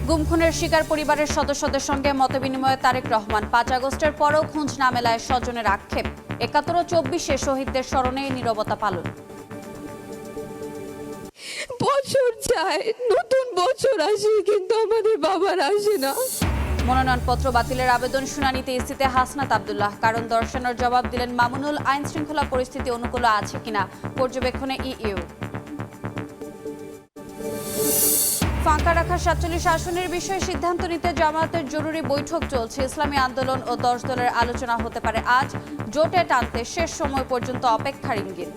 গুম খুনের শিকার পরিবারের সদস্যদের সঙ্গে মতবিনিময়ে তারেক রহমান। 5 আগস্টের পরও খোঁজ না মেলায় স্বজনের আক্ষেপ। ৭১ ও ২৪-এ শহীদদের স্মরণে নীরবতা পালন। বছর যায়, নতুন বছর আসে, কিন্তু আমাদের বাবার আসে না। মনোনয়নপত্র বাতিলের আবেদন শুনানিতে ইসিতে হাসনাত আব্দুল্লাহ। কারণ দর্শানোর জবাব দিলেন মামুনুল। আইন শৃঙ্খলা পরিস্থিতি অনুকূল আছে কিনা পর্যবেক্ষণে ইইউ। ফাঁকা রাখা ৪৭ আসনের বিষয়ে সিদ্ধান্ত নিতে জামায়াতের জরুরি বৈঠক চলছে। ইসলামী আন্দোলন ও 10 দলের আলোচনা হতে পারে আজ। জোটে টানতে শেষ সময় পর্যন্ত অপেক্ষার ইঙ্গিত।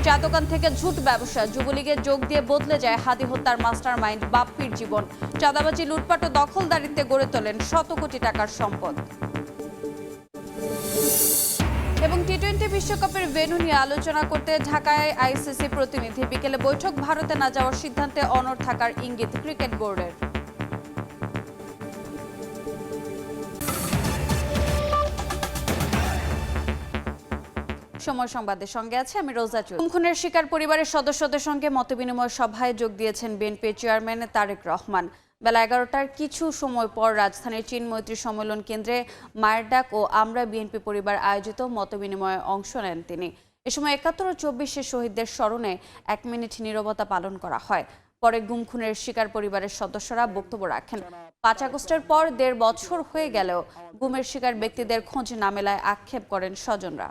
চা দোকান থেকে ঝুট ব্যবসা, যুবলীগে যোগ দিয়ে বদলে যায় হাদি হত্যার মাস্টারমাইন্ড বাপ্পির জীবন। চাঁদাবাজি, লুটপাট ও দখলদারিত্বে গড়ে তোলেন শত কোটি টাকার সম্পদ। এবং টি-20 বিশ্বকাপের ভেন্যু নিয়ে আলোচনা করতে ঢাকায় আইসিসি প্রতিনিধি। বিকেলে বৈঠক। ভারতে না যাওয়ার সিদ্ধান্তে অনড় থাকার ইঙ্গিত ক্রিকেট বোর্ডের। সময় সংবাদের সঙ্গে আছে আমি রোজা চৌধুরী। গুম খুনের শিকার পরিবারের সদস্যদের সঙ্গে মতবিনিময় সভায় যোগ দিয়েছেন বিএনপির চেয়ারম্যান তারেক রহমান। বেলা 11টার কিছু সময় পর রাজধানীর চীন মৈত্রী সম্মেলন কেন্দ্রে মায়ের ডাক ও আমরা বিএনপি পরিবার আয়োজিত মতবিনিময়ে অংশ নেন তিনি। এ সময় ৭১ ও ২৪-এ শহীদদের স্মরণে 1 মিনিট নীরবতা পালন করা হয়। পরে গুম খুনের শিকার পরিবারের সদস্যরা বক্তব্য রাখেন। 5 আগস্টের পর 1.5 বছর হয়ে গেলেও গুমের শিকার ব্যক্তিদের খোঁজ না মেলায় আক্ষেপ করেন স্বজনরা।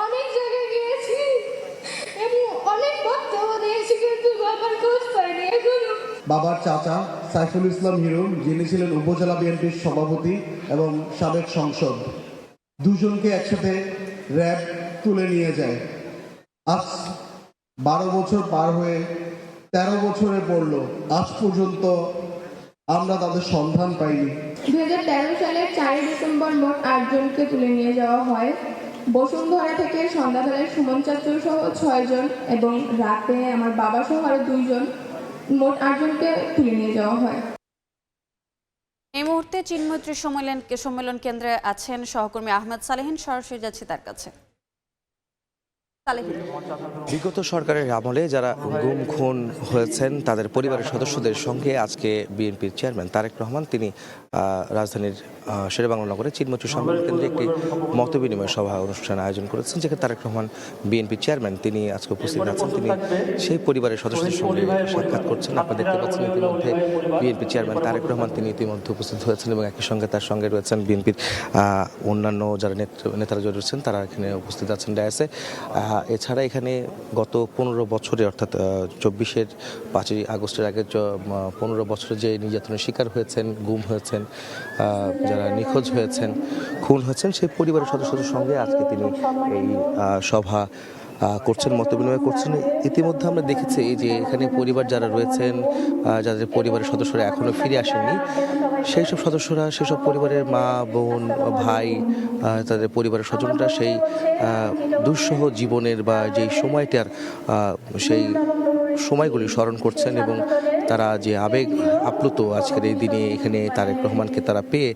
অনেক জায়গায় গিয়েছি এবং অনেক বক্তব্য দিয়েছি, কিন্তু বাবার খোঁজ পাইনি এখনো। বাবার চাচা সাইফুল ইসলাম হিরো, যিনি ছিলেন উপজেলা বিএনপির সভাপতি এবং সাবেক সংসদ, দুজনকে একসাথে র্যাব তুলে নিয়ে যায়। আজ 12 বছর পার হয়ে 13 বছরে পড়ল, আজ পর্যন্ত আমরা তাদের সন্ধান পাইনি। 2013 সালের 4 ডিসেম্বর মোট 8 জনকে তুলে নিয়ে যাওয়া হয়। বসুন্ধরা থেকে সন্ধ্যাবেলায় সুমন চাচুর সহ 6 জন এবং রাতে আমার বাবা সহ আরো 2 জন, মোট 8 জনকে তুলে নিয়ে যাওয়া হয়। এই মুহূর্তে চীন মৈত্রী সম্মেলন কেন্দ্রে আছেন সহকর্মী আহমেদ সালেহিন। সরাসরি যাচ্ছি তার কাছে। বিগত সরকারের আমলে যারা গুম খুন হয়েছেন তাদের পরিবারের সদস্যদের সঙ্গে আজকে বিএনপির চেয়ারম্যান তারেক রহমান তিনি রাজধানীর শেরেবাংলা নগরে চীনমৈত্রী সম্মেলন কেন্দ্রে একটি মতবিনিময় সভা অনুষ্ঠান আয়োজন করেছেন, যেখানে তারেক রহমান বিএনপির চেয়ারম্যান তিনি আজকে উপস্থিত আছেন। তিনি সেই পরিবারের সদস্যদের সঙ্গে সাক্ষাৎ করছেন। আপনারা দেখতে পাচ্ছেন ইতিমধ্যে বিএনপির চেয়ারম্যান তারেক রহমান তিনি ইতিমধ্যে উপস্থিত হয়েছেন এবং একই সঙ্গে তার সঙ্গে রয়েছেন বিএনপির অন্যান্য যারা নেতারা রয়েছেন তারা এখানে উপস্থিত আছেন ডায়াসে। এছাড়া এখানে গত 15 বছরে অর্থাৎ 24-এর 5ই আগস্টের আগে 15 বছরে যে নির্যাতনের শিকার হয়েছেন, গুম হয়েছেন, যারা নিখোঁজ হয়েছেন, খুন হয়েছেন, সেই পরিবারের সদস্যদের সঙ্গে আজকে তিনি এই সভা করছেন, মতবিনিময় করছেন। ইতিমধ্যে আমরা দেখেছি যে এখানে পরিবার যারা রয়েছেন, যাদের পরিবারের সদস্যরা এখনও ফিরে আসেননি, সেই সব সদস্যরা, সেসব পরিবারের মা, বোন, ভাই, তাদের পরিবারের স্বজনরা সেই দুঃসহ জীবনের বা যেই সময়টার সেই সময়গুলি স্মরণ করছেন এবং তারা যে আবেগ আপ্লুত আজকের এই দিনে এখানে তারেক রহমানকে তারা পেয়ে,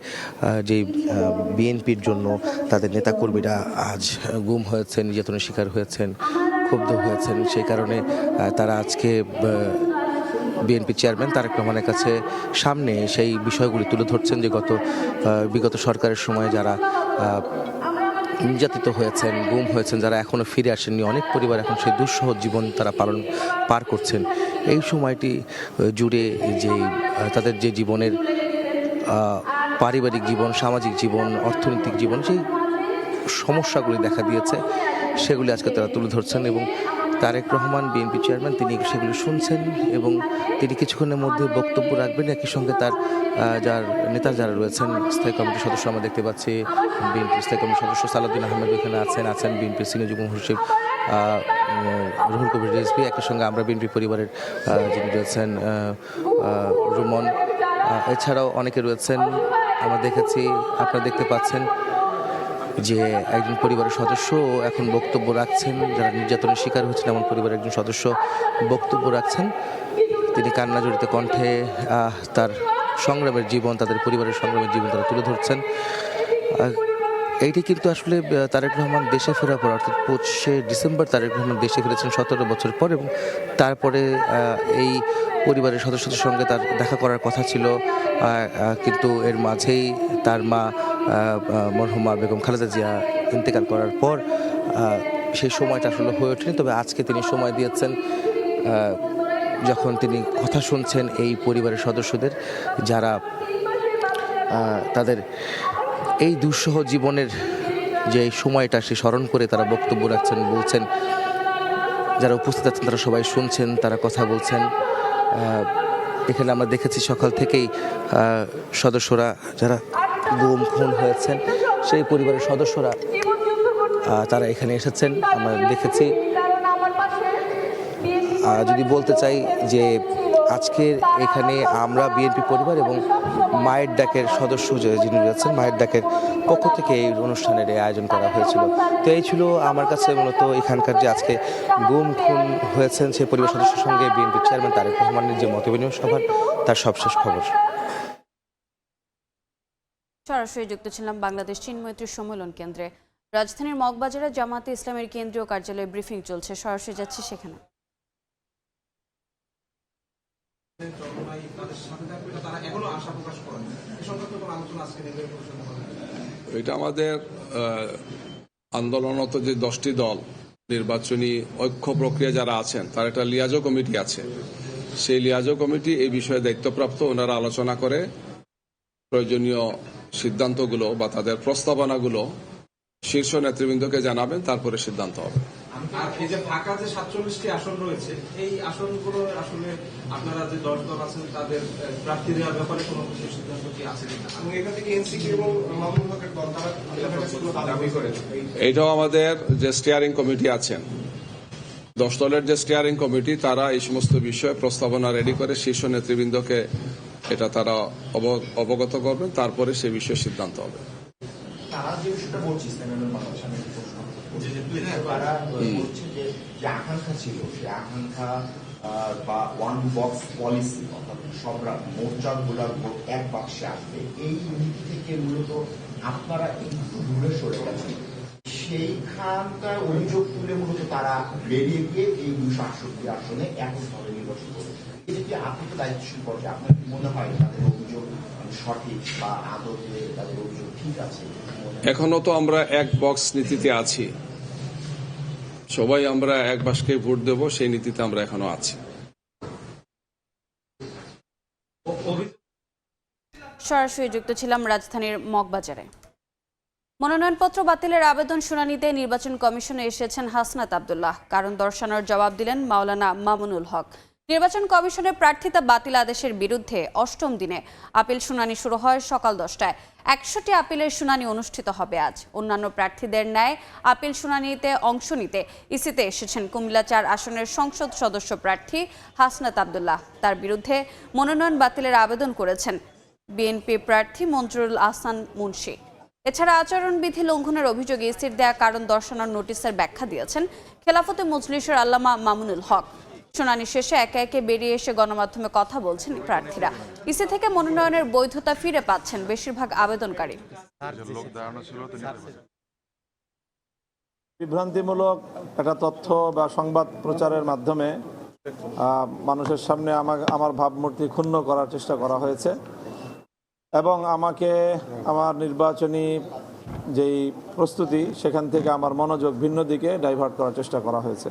যেই বিএনপির জন্য তাদের নেতাকর্মীরা আজ গুম হয়েছেন, নির্যাতনের শিকার হয়েছেন, ক্ষুব্ধ হয়েছেন, সেই কারণে তারা আজকে বিএনপি চেয়ারম্যান তারেক রহমানের কাছে সামনে সেই বিষয়গুলি তুলে ধরছেন যে বিগত সরকারের সময় যারা নির্যাতিত হয়েছেন, গুম হয়েছেন, যারা এখনও ফিরে আসেননি, অনেক পরিবার এখন সেই দুঃসহ জীবন তারা পার করছেন। এই সময়টি জুড়ে যে তাদের যে জীবনের পারিবারিক জীবন, সামাজিক জীবন, অর্থনৈতিক জীবন, সেই সমস্যাগুলি দেখা দিয়েছে, সেগুলি আজকে তারা তুলে ধরছেন এবং তারেক রহমান বিএনপি চেয়ারম্যান তিনি সেগুলি শুনছেন এবং তিনি কিছুক্ষণের মধ্যে বক্তব্য রাখবেন। একই সঙ্গে তার নেতা যারা রয়েছেন, স্থায়ী কমিটির সদস্য আমরা দেখতে পাচ্ছি, বিএনপির স্থায়ী কমিটির সদস্য সালাউদ্দিন আহমেদ এখানে আছেন বিএনপির সিনিয়র যুগ্ম মহাসচিব রুহুল কবির রিজভী, একই সঙ্গে আমরা বিএনপি পরিবারের যিনি রয়েছেন রুমন, এছাড়াও অনেকে রয়েছেন। আমরা দেখেছি, আপনারা দেখতে পাচ্ছেন যে একজন পরিবারের সদস্য এখন বক্তব্য রাখছেন, যারা নির্যাতনের শিকার হয়েছেন এমন পরিবারের একজন সদস্য বক্তব্য রাখছেন। তিনি কান্না জড়িত কণ্ঠে তার সংগ্রামের জীবন, তাদের পরিবারের সংগ্রামের জীবন তারা তুলে ধরছেন। এইটি কিন্তু আসলে তারেক রহমান দেশে ফেরার পর, অর্থাৎ 25শে ডিসেম্বর তারেক রহমান দেশে ফিরেছেন 17 বছর পর, এবং তারপরে এই পরিবারের সদস্যদের সঙ্গে তার দেখা করার কথা ছিল, কিন্তু এর মাঝেই তার মা মরহুমা বেগম খালেদা জিয়া ইন্তেকাল করার পর সেই সময়টা আসলে হয়ে ওঠেনি। তবে আজকে তিনি সময় দিয়েছেন, যখন তিনি কথা শুনছেন এই পরিবারের সদস্যদের, যারা তাদের এই দুঃসহ জীবনের যে সময়টা সে স্মরণ করে তারা বক্তব্য রাখছেন, বলছেন। যারা উপস্থিত আছেন তারা সবাই শুনছেন, তারা কথা বলছেন। এখানে আমরা দেখেছি সকাল থেকেই সদস্যরা যারা গুম খুন হয়েছেন সেই পরিবারের সদস্যরা তারা এখানে এসেছেন, আমরা দেখেছি। যদি বলতে চাই যে আজকের এখানে আমরা বিএনপি পরিবার এবং মায়ের ডাকের সদস্য যিনি রয়েছেন, মায়ের ডাকের পক্ষ থেকে এই অনুষ্ঠানের আয়োজন করা হয়েছিল। তো এই ছিল আমার কাছে মূলত এখানকার যে আজকে গুম খুন হয়েছেন সেই পরিবার সদস্যের সঙ্গে বিএনপি চেয়ারম্যান তারেক রহমানের যে মতবিনিময় সভার তার সবশেষ খবর। সরাসরি যুক্ত ছিলাম বাংলাদেশ চীন মৈত্রী সম্মেলন কেন্দ্রে। রাজধানীর মগবাজারে জামাতে ইসলামের কেন্দ্রীয় কার্যালয়ে ব্রিফিং চলছে, সরাসরি যাচ্ছি সেখানে। এটা আমাদের আন্দোলনরত যে 10টি দল নির্বাচনী ঐক্য প্রক্রিয়া যারা আছেন তার একটা লিয়াজো কমিটি আছে। সেই লিয়াজো কমিটি এই বিষয়ে দায়িত্বপ্রাপ্ত, ওনারা আলোচনা করে প্রয়োজনীয় সিদ্ধান্তগুলো বা তাদের প্রস্তাবনাগুলো শীর্ষ নেতৃবৃন্দকে জানাবেন, তারপরে সিদ্ধান্ত হবে। আর এই যে ঢাকা যে 47টি আসন রয়েছে, এই আসনগুলো আসলে আপনারা যে 10 দল আছেন তাদের প্রার্থী দেওয়ার ব্যাপারে কোনো বিশেষ সিদ্ধান্ত কি আছে কিনা, এবং এখান থেকে এনসিপি এবং মামুনুল হকের দল তারা দাবি করেছে। এইটাও আমাদের যে স্টিয়ারিং কমিটি আছেন, 10 দলের যে স্টিয়ারিং কমিটি, তারা এই সমস্ত বিষয়ে প্রস্তাবনা রেডি করে শীর্ষ নেতৃবৃন্দকে এটা তারা অবগত করবেন, তারপরে সে বিষয়ে সিদ্ধান্ত হবে। তারা যে বিষয়টা বলছে ইসলামের মানুষ, আমি তারা বলছে যে আকাঙ্ক্ষা ছিল, সে আকাঙ্ক্ষা বা ওয়ান বক্স পলিসি, অর্থাৎ সব মোর্চাগুলোর ভোট এক বাক্সে আসবে, এই নীতি থেকে মূলত আপনারা একটু দূরে সরে গেছেন। সেইখানকার অভিযোগ তুলে মূলত তারা বেরিয়ে গিয়ে এই 268 আসনে এককভাবে নির্বাচন করবে। এটা কি আপনি তো দায়িত্বশীল পর্যায়ে, আপনার কি মনে হয় তাদের অভিযোগ সঠিক বা আদতে তাদের অভিযোগ ঠিক আছে? এখনো তো আমরা এক বক্স নীতিতে আছি, সবাই আমরা এক বাক্সে ভোট দেব, সেই নীতিতে আমরা এখনো আছি। সরাসরি যুক্ত ছিলাম রাজধানীর মগবাজারে। মনোনয়নপত্র বাতিলের আবেদন শুনানিতে নির্বাচন কমিশনে এসেছেন হাসনাত আব্দুল্লাহ। কারণ দর্শানোর জবাব দিলেন মাওলানা মামুনুল হক। নির্বাচন কমিশনের প্রার্থিতা বাতিল আদেশের বিরুদ্ধে 8ম দিনে আপিল শুনানি শুরু হয় সকাল 10টায়। 100টি আপিলের শুনানি অনুষ্ঠিত হবে আজ। অন্যান্য প্রার্থীদের ন্যায় আপিল শুনানিতে অংশ নিতে ইসিতে এসেছেন কুমিল্লা 4 আসনের সংসদ সদস্য প্রার্থী হাসনাত আব্দুল্লাহ। তার বিরুদ্ধে মনোনয়ন বাতিলের আবেদন করেছেন বিএনপি প্রার্থী মঞ্জুরুল আহসান মুন্সি। এছাড়া আচরণবিধি লঙ্ঘনের অভিযোগে ইসির দেয়া কারণ দর্শানোর নোটিশের ব্যাখ্যা দিয়েছেন খেলাফতে মজলিসের আল্লামা মামুনুল হক। শুনানি শেষে একে একে বেরিয়ে এসে গণমাধ্যমে কথা বলছেন প্রার্থীরা। ইসি থেকে মনোনয়নের বৈধতা ফিরে পাচ্ছেন বেশিরভাগ আবেদনকারী। বিভ্রান্তিমূলক একটা তথ্য বা সংবাদ প্রচারের মাধ্যমে মানুষের সামনে আমার ভাবমূর্তি ক্ষুণ্ণ করার চেষ্টা করা হয়েছে এবং আমাকে আমার নির্বাচনী যেই প্রস্তুতি সেখান থেকে আমার মনোযোগ ভিন্ন দিকে ডাইভার্ট করার চেষ্টা করা হয়েছে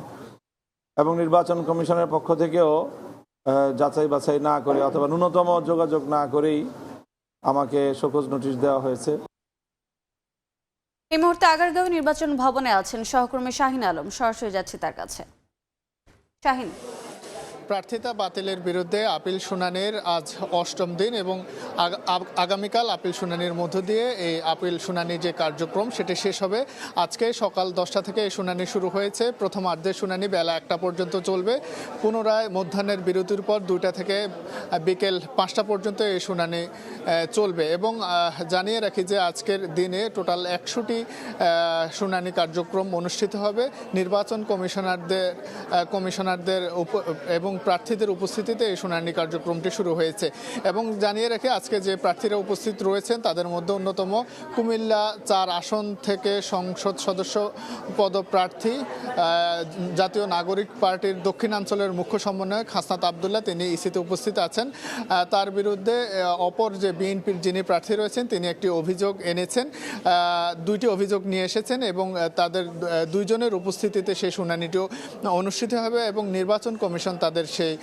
এবং নির্বাচন কমিশনের পক্ষ থেকেও যাচাই বাছাই না করে অথবা ন্যূনতম যোগাযোগ না করেই আমাকে শোকজ নোটিশ দেওয়া হয়েছে। এই মুহূর্তে আগারগাঁও নির্বাচন ভবনে আছেন সহকর্মী শাহিন আলম, সরাসরি যাচ্ছি তার কাছে। শাহিন, প্রার্থিতা বাতিলের বিরুদ্ধে আপিল শুনানির আজ 8ম দিন এবং আগামীকাল আপিল শুনানির মধ্য দিয়ে এই আপিল শুনানির যে কার্যক্রম সেটি শেষ হবে। আজকে সকাল 10টা থেকে এই শুনানি শুরু হয়েছে। প্রথম আর্ধের শুনানি বেলা 1টা পর্যন্ত চলবে। পুনরায় মধ্যাহ্নের বিরতির পর 2টা থেকে বিকেল 5টা পর্যন্ত এই শুনানি চলবে এবং জানিয়ে রাখি যে আজকের দিনে টোটাল 100টি শুনানি কার্যক্রম অনুষ্ঠিত হবে। নির্বাচন কমিশনারদের এবং প্রার্থীদের উপস্থিতিতে এই শুনানি কার্যক্রমটি শুরু হয়েছে। এবং জানিয়ে রেখে আজকে যে প্রার্থীরা উপস্থিত রয়েছেন তাদের মধ্যে অন্যতম কুমিল্লা 4 আসন থেকে সংসদ সদস্য পদপ্রার্থী জাতীয় নাগরিক পার্টির দক্ষিণাঞ্চলের মুখ্য সমন্বয়ক হাসনাত আবদুল্লাহ, তিনি ইসিতে উপস্থিত আছেন। তার বিরুদ্ধে অপর যে বিএনপির যিনি প্রার্থী রয়েছেন তিনি একটি অভিযোগ এনেছেন, 2টি অভিযোগ নিয়ে এসেছেন এবং তাদের 2 জনের উপস্থিতিতে সেই শুনানিটিও অনুষ্ঠিত হবে এবং নির্বাচন কমিশন তাদের সেই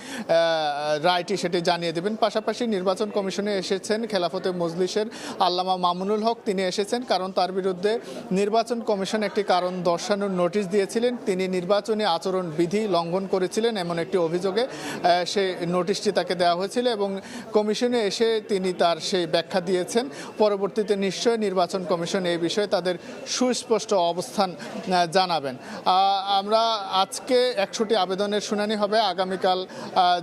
রায়টি সেটি জানিয়ে দেবেন। পাশাপাশি নির্বাচন কমিশনে এসেছেন খেলাফতে মজলিসের আল্লামা মামুনুল হক, তিনি এসেছেন কারণ তার বিরুদ্ধে নির্বাচন কমিশন একটি কারণ দর্শানোর নোটিশ দিয়েছিলেন, তিনি নির্বাচনী আচরণ বিধি লঙ্ঘন করেছিলেন এমন একটি অভিযোগে সেই নোটিশটি তাকে দেওয়া হয়েছিল এবং কমিশনে এসে তিনি তার সেই ব্যাখ্যা দিয়েছেন। পরবর্তীতে নিশ্চয়ই নির্বাচন কমিশন এই বিষয়ে তাদের সুস্পষ্ট অবস্থান জানাবেন। আমরা আজকে 100টি আবেদনের শুনানি হবে, আগামীকাল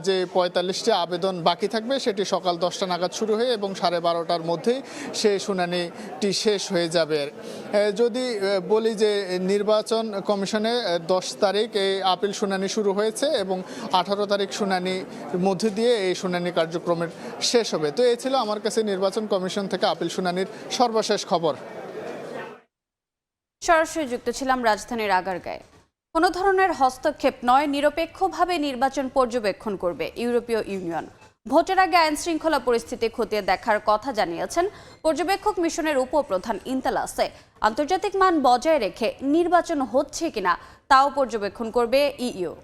যে 45টি আবেদন বাকি থাকবে সেটি সকাল 10টা নাগাদ শুরু হয়ে এবং 12:30টার মধ্যেই সেই শুনানিটি শেষ হয়ে যাবে। যদি বলি যে নির্বাচন কমিশনে 10 তারিখ এই আপিল শুনানি শুরু হয়েছে এবং 18 তারিখ শুনানির মধ্যে দিয়ে এই শুনানি কার্যক্রমের শেষ হবে। তো এই ছিল আমার কাছে নির্বাচন কমিশন থেকে আপিল শুনানির সর্বশেষ খবর। সরাসরি যুক্ত ছিলাম রাজধানীর আগারগাঁয়ে। কোনো ধরনের হস্তক্ষেপ নয়, নিরপেক্ষভাবে নির্বাচন পর্যবেক্ষণ করবে ইউরোপীয় ইউনিয়ন। ভোটের আগে আইন শৃঙ্খলা পরিস্থিতি খতিয়ে দেখার কথা জানিয়েছেন পর্যবেক্ষক মিশনের উপপ্রধান ইন্তালাসে। আন্তর্জাতিক মান বজায় রেখে নির্বাচন হচ্ছে কিনা তাও পর্যবেক্ষণ করবে ইইউ।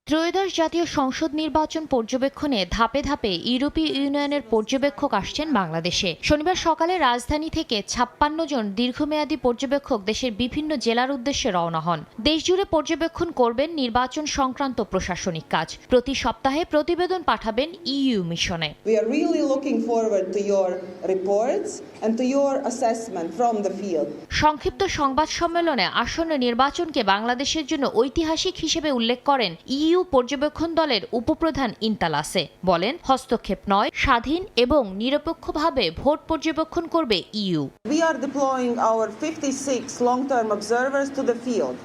ত্রয়োদশ জাতীয় সংসদ নির্বাচন পর্যবেক্ষণে ধাপে ধাপে ইউরোপীয় ইউনিয়নের পর্যবেক্ষক আসছেন বাংলাদেশে। শনিবার সকালে রাজধানী থেকে 56 জন দীর্ঘমেয়াদী পর্যবেক্ষক দেশের বিভিন্ন জেলার উদ্দেশ্যে রওনা হন। দেশজুড়ে পর্যবেক্ষণ করবেন নির্বাচন সংক্রান্ত প্রশাসনিক কাজ। প্রতি সপ্তাহে প্রতিবেদন পাঠাবেন ইইউ মিশনে। We are really looking forward to your reports and to your assessment from the field. সংক্ষিপ্ত সংবাদ সম্মেলনে আসন্ন নির্বাচনকে বাংলাদেশের জন্য ঐতিহাসিক হিসেবে উল্লেখ করেন ইইউ পর্যবেক্ষণ দলের উপপ্রধান ইন্তালাসে। বলেন, হস্তক্ষেপ নয়, স্বাধীন এবং নিরপেক্ষভাবে ভোট পর্যবেক্ষণ করবে EU. We are deploying our 56 long-term observers to the field.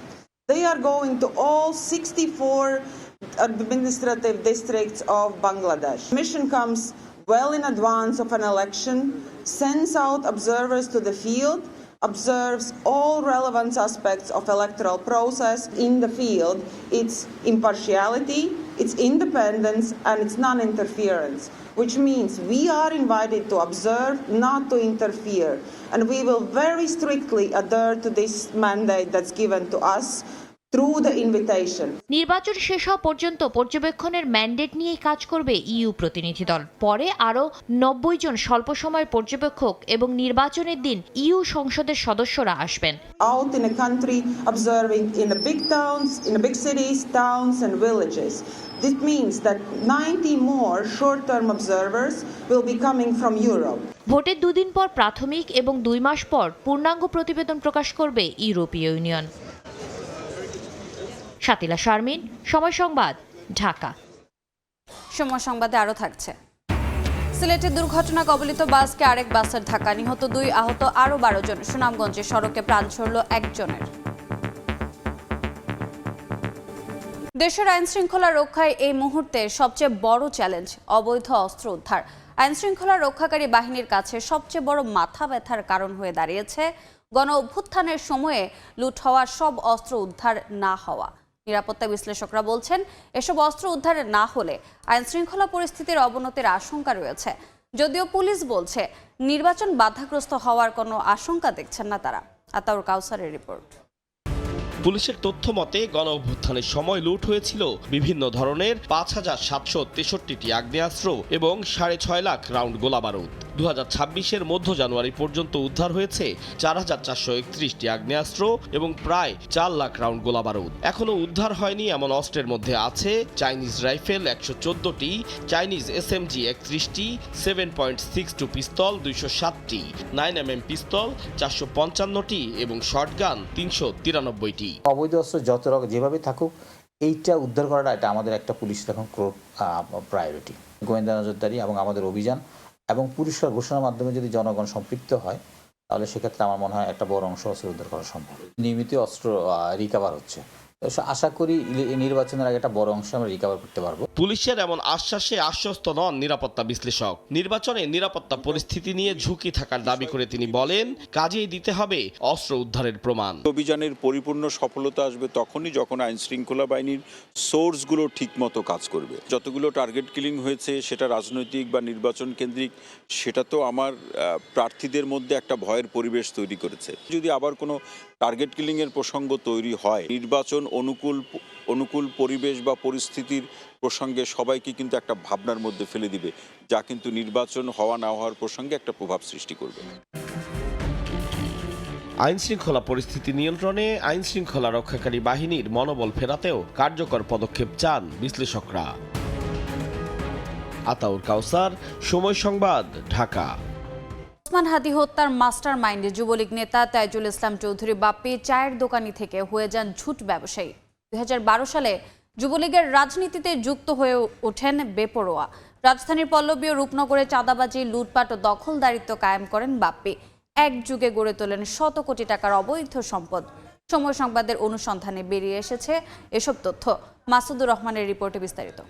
They are going to all 64 administrative districts of Bangladesh. Mission comes well in advance of an election, sends out observers to the field, observes all relevant aspects of electoral process in the field, its impartiality, its independence, and its non-interference, which means we are invited to observe, not to interfere, and we will very strictly adhere to this mandate that's given to us through the invitation. নির্বাচন শেষ হওয়া পর্যন্ত পর্যবেক্ষণের mandate নিয়ে কাজ করবে EU প্রতিনিধি দল। পরে আরও 90 জন স্বল্প সময়ের পর্যবেক্ষক এবং নির্বাচনের দিন ইইউ সংসদের সদস্যরা আসবেন। Out in a country, observing in the big towns, in the big cities, towns and villages. This means that 90 more short-term observers will be coming from Europe. ভোটের 2 দিন পর প্রাথমিক এবং 2 মাস পর পূর্ণাঙ্গ প্রতিবেদন প্রকাশ করবে ইউরোপীয় ইউনিয়ন। শাতিলা শারমিন, সময় সংবাদ, ঢাকা। সময় সংবাদে আরও থাকছে। সিলেটে দুর্ঘটনা কবলিত বাসকে আরেক বাসের ধাক্কা, নিহত 2, আহত আরও 12 জন। সুনামগঞ্জে সড়কে প্রাণ ছড়ল একজনের। দেশের আইন শৃঙ্খলা রক্ষায় এই মুহূর্তে সবচেয়ে বড় চ্যালেঞ্জ অবৈধ অস্ত্র উদ্ধার। আইন শৃঙ্খলা রক্ষাকারী বাহিনীর কাছে সবচেয়ে বড় মাথা ব্যথার কারণ হয়ে দাঁড়িয়েছে গণ অভ্যুত্থানের সময়ে লুট হওয়া সব অস্ত্র উদ্ধার না হওয়া। নিরাপত্তা বিশ্লেষকরা বলছেন, এসব অস্ত্র উদ্ধার না হলে আইন শৃঙ্খলা পরিস্থিতির অবনতির আশঙ্কা রয়েছে। যদিও পুলিশ বলছে নির্বাচন বাধাগ্রস্ত হওয়ার কোনো আশঙ্কা দেখছেন না তারা। আতাউর কাউসারের রিপোর্ট। পুলিশের তথ্য মতে গণ অভ্যুত্থানের সময় লুট হয়েছিল বিভিন্ন ধরনের 5763টি আগ্নেয়াস্ত্র এবং 6.5 লাখ রাউন্ড গোলাবারুদ। 2026-এর মধ্য জানুয়ারি পর্যন্ত উদ্ধার হয়েছে 4431টি আগ্নেয়াস্ত্র এবং প্রায় 4 লাখ রাউন্ড গোলাবারুদ। এখনো উদ্ধার হয়নি এমন অস্ত্রের মধ্যে আছে চাইনিজ রাইফেল 114টি, চাইনিজ এসএমজি 31টি, 7.62 পিস্তল 207টি, 9mm পিস্তল 455টি এবং শটগান 393টি। অবৈধ অস্ত্র যত রকম যেভাবে থাকুক, এইটা উদ্ধার করাটা এটা আমাদের একটা পুলিশের এখন প্রায়োরিটি। গোয়েন্দা নজরদারি এবং আমাদের অভিযান এবং পুরস্কার ঘোষণার মাধ্যমে যদি জনগণ সম্পৃক্ত হয় তাহলে সেক্ষেত্রে আমার মনে হয় একটা বড় অংশ অস্ত্র উদ্ধার করা সম্ভব। নিয়মিত অস্ত্র রিকভার হচ্ছে আশা করি নির্বাচনের আগে একটা বড় অংশ আমরা রিকভার করতে পারবো। পুলিশের এমন আশ্বাসে আশ্বস্ত নন নিরাপত্তা বিশ্লেষক। নির্বাচনে নিরাপত্তা পরিস্থিতি নিয়ে ঝুঁকি থাকার দাবি করে তিনি বলেন, কাজেই দিতে হবে অস্ত্র উদ্ধারের প্রমাণ। অভিযানের পরিপূর্ণ সফলতা আসবে তখনই যখন আইন শৃঙ্খলা বাহিনীর সোর্সগুলো ঠিকমতো কাজ করবে। যতগুলো টার্গেট কিলিং হয়েছে সেটা রাজনৈতিক বা নির্বাচন কেন্দ্রিক, সেটা তো আমার প্রার্থীদের মধ্যে একটা ভয়ের পরিবেশ তৈরি করেছে। যদি আবার কোনো টার্গেট কিলিংয়ের প্রসঙ্গ তৈরি হয়, নির্বাচন অনুকূল পরিবেশ বা পরিস্থিতির প্রসঙ্গে সবাইকে কিন্তু একটা ভাবনার মধ্যে ফেলে দিবে, যা কিন্তু নির্বাচন হওয়া না হওয়ার প্রসঙ্গে একটা প্রভাব সৃষ্টি করবে। আইন শৃঙ্খলা পরিস্থিতি নিয়ন্ত্রণে আইন শৃঙ্খলা রক্ষাকারী বাহিনীর মনোবল ফেরাতেও কার্যকর পদক্ষেপ চান বিশ্লেষকরা। আতাউর কাউসার, সময় সংবাদ, ঢাকা। ওসমান হাদি হত্যার মাস্টার মাইন্ডে যুবলীগ নেতা তাইজুল ইসলাম চৌধুরী বাপ্পি চায়ের দোকানি থেকে হয়ে যান ঝুট ব্যবসায়ী। 2012 সালে যুবলীগের রাজনীতিতে যুক্ত হয়ে ওঠেন বেপরোয়া। রাজধানীর পল্লবী ও রূপনগরে চাঁদাবাজি, লুটপাট ও দখলদারিত্ব কায়েম করেন বাপ্পি। এক যুগে গড়ে তোলেন শত কোটি টাকার অবৈধ সম্পদ। সময় সংবাদের অনুসন্ধানে বেরিয়ে এসেছে এসব তথ্য। মাসুদুর রহমানের রিপোর্টে বিস্তারিত।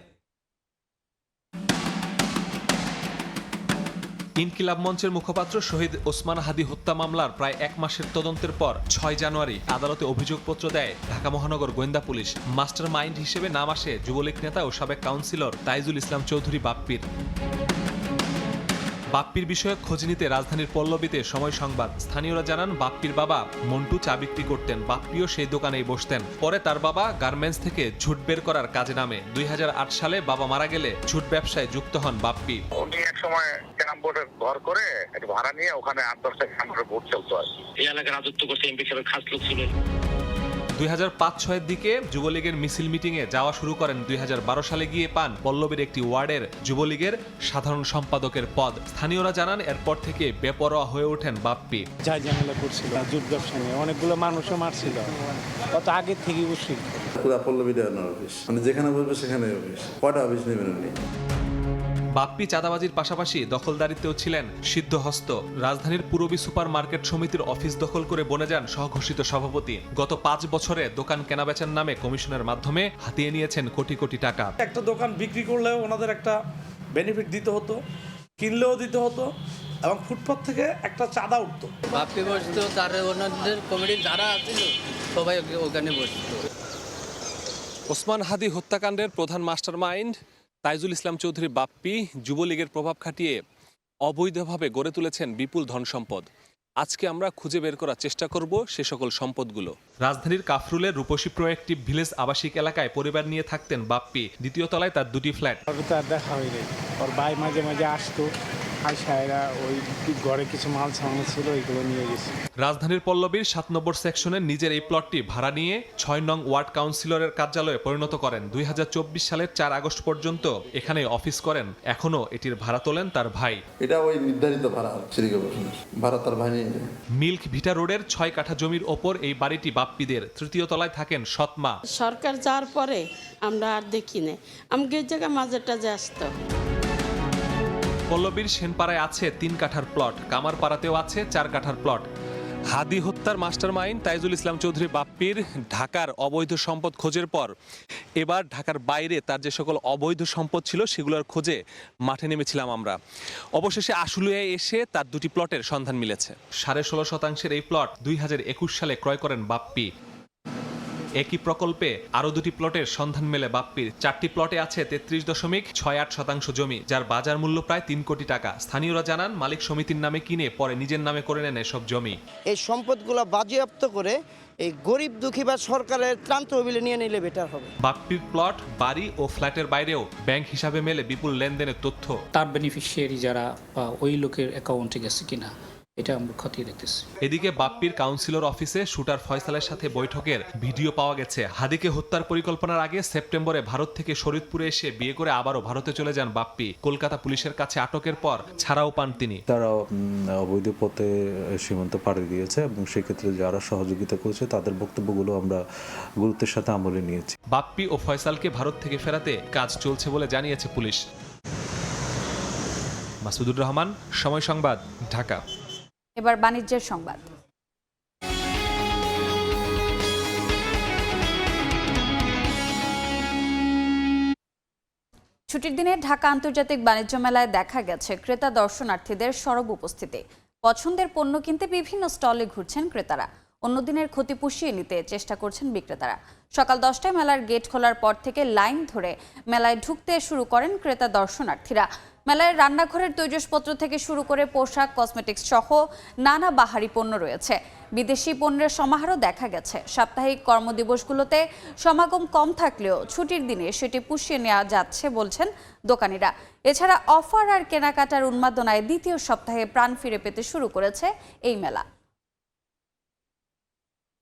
ইনকিলাব মঞ্চের মুখপাত্র শহীদ ওসমান হাদি হত্যা মামলার প্রায় 1 মাসের তদন্তের পর 6 জানুয়ারি আদালতে অভিযোগপত্র দেয় ঢাকা মহানগর গোয়েন্দা পুলিশ। মাস্টার মাইন্ড হিসেবে নাম আসে যুবলীগ নেতা ও সাবেক কাউন্সিলর তাইজুল ইসলাম চৌধুরী বাপ্পির। বাপ্পির বিষয়ে খোঁজ নিতে রাজধানীর পল্লবীতে সময় সংবাদ। স্থানীয়রা জানান, বাপ্পির বাবা মন্টু চা বিক্রি করতেন, বাপ্পিও সেই দোকানেই বসতেন। পরে তার বাবা গার্মেন্টস থেকে ঝুট বের করার কাজে নামে। 2008 সালে বাবা মারা গেলে ঝুট ব্যবসায় যুক্ত হন বাপ্পি। উনি এক সময় ক্যারাম বোর্ডের ঘর করে একটু ভাড়া নিয়ে ওখানে 8-10টা ক্যারাম বোর্ডের বোর্ড চলতো আর কি। এই এলাকার রাজত্ব করছে এমপি সাহেবের খাস লোক ছিলেন। 2005-06 দিকে যুবলীগের মিছিল মিটিংয়ে যাওয়া শুরু করেন। 2012 সালে গিয়ে পান পল্লবীর একটি ওয়ার্ডের যুবলীগের সাধারণ সম্পাদকের পদ। স্থানীয়রা জানান, এরপর থেকে বেপরোয়া হয়ে ওঠেন বাপ্পি। যা ঝামেলা করছিল জুট ব্যবসা নিয়ে, অনেকগুলো মানুষও মারছিল, কত আগে থেকে বসছিল। পুরো পল্লবী দেওয়ার অফিস, মানে যেখানে বসবে সেখানে অফিস। কয়টা অফিস নেবেন উনি? বাপ্পি চাঁদাবাজির পাশাপাশি দখলদারিতেও ছিলেন সিদ্ধহস্ত। রাজধানীর পূরবী সুপার মার্কেট সমিতির অফিস দখল করে বনে যান সহঘোষিত সভাপতি। গত 5 বছরে দোকান কেনাবেচার নামে কমিশনের মাধ্যমে হাতিয়ে নিয়েছেন কোটি কোটি টাকা। একটা দোকান বিক্রি করলেও ওনাদের একটা বেনিফিট দিতে হতো, কিনলেও দিতে হতো, এবং ফুটপাত থেকে একটা চাঁদা উঠতো। বাপ্পি বসতো, তার ওনাদের কমিটির যারা আছিল সবাই ওখানে বসতো। ওসমান হাদি হত্যাকাণ্ডের প্রধান মাস্টার মাইন্ড তাইজুল ইসলাম চৌধুরী বাপ্পি যুবলীগের প্রভাব খাটিয়ে অবৈধভাবে গড়ে তুলেছেন বিপুল ধন সম্পদ। আজকে আমরা খুঁজে বের করার চেষ্টা করব সে সকল সম্পদগুলো। রাজধানীর কাফরুলের রূপসী প্রোয়েক্টিভ ভিলেজ আবাসিক এলাকায় পরিবার নিয়ে থাকতেন বাপ্পি। দ্বিতীয় তলায় তার 2টি ফ্ল্যাট। তার দেখা হয়নি, ওর ভাই মাঝে মাঝে আসতো, আয়সায়রা ওই ঘরে কিছু মাল সামানো ছিল, ওইগুলো নিয়ে গেছে। রাজধানীর পল্লবীর 7 নম্বর সেকশনের নিজের এই প্লটটি ভাড়া নিয়ে 6 নং ওয়ার্ড কাউন্সিলরের কার্যালয়ে পরিণত করেন। 2024 সালের 4 আগস্ট পর্যন্ত এখানে অফিস করেন। এখনো এটির ভাড়া তোলেন তার ভাই। এটা ওই নির্ধারিত ভাড়া, সিটি কর্পোরেশনের ভাড়া তার ভাই নিয়ে যায়। মিল্ক ভিটা রোডের 6 কাঠা জমির ওপর এই বাড়িটি বাপ্পিদের। তৃতীয় তলায় থাকেন সৎমা। সরকার যাওয়ার পরে আমরা আর দেখি না, আমাকে এই জায়গায় মাঝেটা যে আসতো। পল্লবীর সেনপাড়ায় আছে 3 কাঠার প্লট, কামারপাড়াতেও আছে 4 কাঠার প্লট। হাদি হত্যার মাস্টারমাইন্ড তাইজুল ইসলাম চৌধুরী বাপ্পির ঢাকার অবৈধ সম্পদ খোঁজের পর এবার ঢাকার বাইরে তার যে সকল অবৈধ সম্পদ ছিল সেগুলোর খোঁজে মাঠে নেমেছিলাম আমরা। অবশেষে আশুলিয়ায় এসে তার 2টি প্লটের সন্ধান মিলেছে। 16.5% এই প্লট 2021 সালে ক্রয় করেন বাপ্পি। একই প্রকল্পে আরো 2টি প্লটের সন্ধান মেলে বাপ্পির। 4টি প্লটে আছে 33.68% জমি, যার বাজার মূল্য প্রায় 3 কোটি টাকা। স্থানীয়রা জানান, মালিক সমিতির নামে কিনে পরে নিজের নামে করে নেন এসব জমি। এই সম্পদগুলো বাজেয়াপ্ত করে এই গরিব দুঃখী বা সরকারের ত্রাণ তহবিলে নিয়ে নিলে বেটার হবে। বাপ্পির প্লট, বাড়ি ও ফ্ল্যাটের বাইরেও ব্যাংক হিসাবে মেলে বিপুল লেনদেনের তথ্য। তার বেনিফিশিয়ারি যারা ওই লোকের অ্যাকাউন্টে গেছে কিনা এটা আমরা খতিয়ে দেখতেছি। এদিকে বাপ্পির কাউন্সিলর অফিসে শুটার ফয়সালের সাথে বৈঠকের ভিডিও পাওয়া গেছে। হাদিকে হত্যার পরিকল্পনার আগে সেপ্টেম্বরে ভারত থেকে শরীয়তপুরে এসে বিয়ে করে আবারও ভারতে চলে যান বাপ্পি। কলকাতা পুলিশের কাছে আটকের পর ছাড়াও পান তিনি। তারা অবৈধ পথে সীমান্ত পাড়ি দিয়েছে এবং সেক্ষেত্রে যারা সহযোগিতা করেছে তাদের বক্তব্যগুলো আমরা গুরুত্বের সাথে আমলে নিয়েছি। বাপ্পি ও ফয়সালকে ভারত থেকে ফেরাতে কাজ চলছে বলে জানিয়েছে পুলিশ। মাসুদুর রহমান, সময় সংবাদ, ঢাকা। এবার বাণিজ্যের সংবাদ। ছুটির দিনে ঢাকা আন্তর্জাতিক বাণিজ্য মেলায় দেখা গেছে ক্রেতা দর্শনার্থীদের সরব উপস্থিতি। পছন্দের পণ্য কিনতে বিভিন্ন স্টলে ঘুরছেন ক্রেতারা। অন্য দিনের ক্ষতি পুষিয়ে নিতে চেষ্টা করছেন বিক্রেতারা। সকাল 10টায় মেলার গেট খোলার পর থেকে লাইন ধরে মেলায় ঢুকতে শুরু করেন ক্রেতা দর্শনার্থীরা। মেলায় রান্নাঘরের তৈজসপত্র থেকে শুরু করে পোশাক, কসমেটিক্স সহ নানা বাহারি পণ্য রয়েছে। বিদেশি পণ্যের সমাহারও দেখা গেছে। সাপ্তাহিক কর্মদিবসগুলোতে সমাগম কম থাকলেও ছুটির দিনে সেটি পুষিয়ে নেওয়া যাচ্ছে বলছেন দোকানিরা। এছাড়া অফার আর কেনাকাটার উন্মাদনায় দ্বিতীয় সপ্তাহে প্রাণ ফিরে পেতে শুরু করেছে এই মেলা।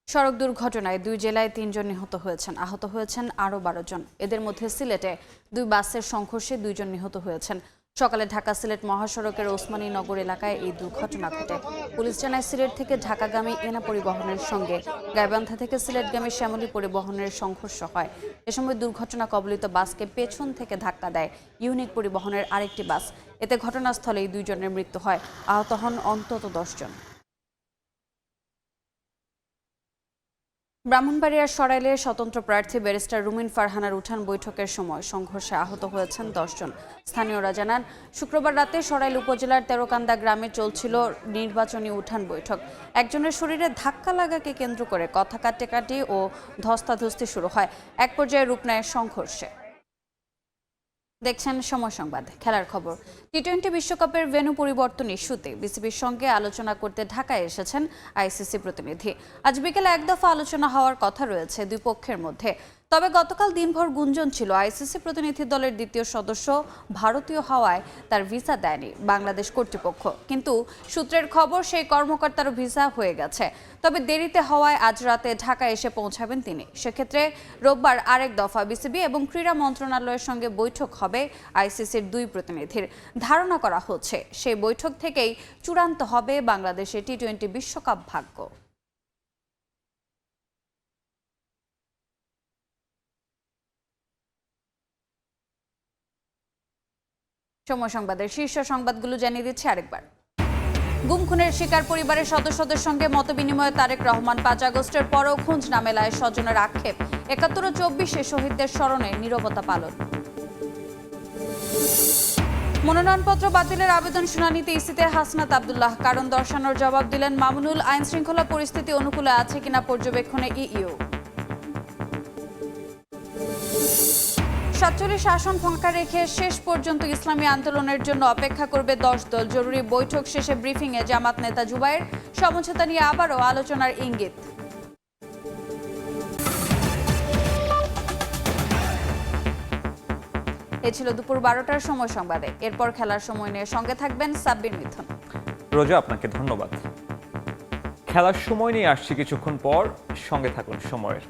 সড়ক দুর্ঘটনায় 2 জেলায় 3 জন নিহত হয়েছেন, আহত হয়েছেন আরও 12 জন। এদের মধ্যে সিলেটে 2 বাসের সংঘর্ষে 2 জন নিহত হয়েছেন। সকালে ঢাকা সিলেট মহাসড়কের ওসমানী নগর এলাকায় এই দুর্ঘটনা ঘটে। পুলিশ জানায় সিলেট থেকে ঢাকাগামী এনা পরিবহনের সঙ্গে গাইবান্ধা থেকে সিলেটগামী শ্যামলী পরিবহনের সংঘর্ষ হয়। এ সময় দুর্ঘটনা কবলিত বাসকে পেছন থেকে ধাক্কা দেয় ইউনিক পরিবহনের আরেকটি বাস। এতে ঘটনাস্থলেই 2 জনের মৃত্যু হয়, আহত হন অন্তত 10 জন। ব্রাহ্মণবাড়িয়ার সরাইলে স্বতন্ত্র প্রার্থী ব্যারিস্টার রুমিন ফারহানার উঠান বৈঠকের সময় সংঘর্ষে আহত হয়েছেন 10 জন। স্থানীয়রা জানান, শুক্রবার রাতে সরাইল উপজেলার তেরোকান্দা গ্রামে চলছিল নির্বাচনী উঠান বৈঠক। একজনের শরীরে ধাক্কা লাগাকে কেন্দ্র করে কথা কাটাকাটি ও ধস্তাধস্তি শুরু হয়। এক পর্যায়ে রূপ নেয় সংঘর্ষে। দেখছেন সময় সংবাদ। খেলার খবর। টি-20 বিশ্বকাপের ভেন্যু পরিবর্তন ইস্যুতে বিসিবির সঙ্গে আলোচনা করতে ঢাকায় এসেছেন আইসিসি প্রতিনিধি। আজ বিকেলে এক দফা আলোচনা হওয়ার কথা রয়েছে দুই পক্ষের মধ্যে। তবে গতকাল দিনভর গুঞ্জন ছিল আইসিসি প্রতিনিধি দলের দ্বিতীয় সদস্য ভারতীয় হওয়ায় তার ভিসা দেয়নি বাংলাদেশ কর্তৃপক্ষ। কিন্তু সূত্রের খবর, সেই কর্মকর্তারও ভিসা হয়ে গেছে। তবে দেরিতে হওয়ায় আজ রাতে ঢাকা এসে পৌঁছাবেন তিনি। সেক্ষেত্রে রোববার আরেক দফা বিসিবি এবং ক্রীড়া মন্ত্রণালয়ের সঙ্গে বৈঠক হবে আইসিসির 2 প্রতিনিধির। ধারণা করা হচ্ছে সেই বৈঠক থেকেই চূড়ান্ত হবে বাংলাদেশের টি-20 বিশ্বকাপ ভাগ্য। সময় সংবাদের শীর্ষ সংবাদগুলো জানিয়ে দিচ্ছি আরেকবার। গুম খুনের শিকার পরিবারের সদস্যদের সঙ্গে মতবিনিময়ে তারেক রহমান। 5 আগস্টের পরও খোঁজ না মেলায় স্বজনের আক্ষেপ। 71 ও 24 শহীদদের স্মরণে নীরবতা পালন। মনোনয়নপত্র বাতিলের আবেদন শুনানিতে ইসিতে হাসনাত আব্দুল্লাহ। কারণ দর্শানোর জবাব দিলেন মামুনুল। আইন শৃঙ্খলা পরিস্থিতি অনুকূলে আছে কিনা পর্যবেক্ষণে ইইউ। 47 আসন ফাঁকা রেখে শেষ পর্যন্ত ইসলামী আন্দোলনের জন্য অপেক্ষা করবে 10 দল। জরুরি বৈঠক শেষে ব্রিফিংয়ে জামাত নেতা জুবায়ের। সমঝোতা নিয়ে আবারও আলোচনার ইঙ্গিত। এ ছিল দুপুর 12টার সময় সংবাদে। এরপর খেলার সময় নিয়ে সঙ্গে থাকবেন সাব্বির মিথুন। রোজা, আপনাকে ধন্যবাদ। খেলার সময় নিয়ে আসছি কিছুক্ষণ পর, সঙ্গে থাকুন সময়ের।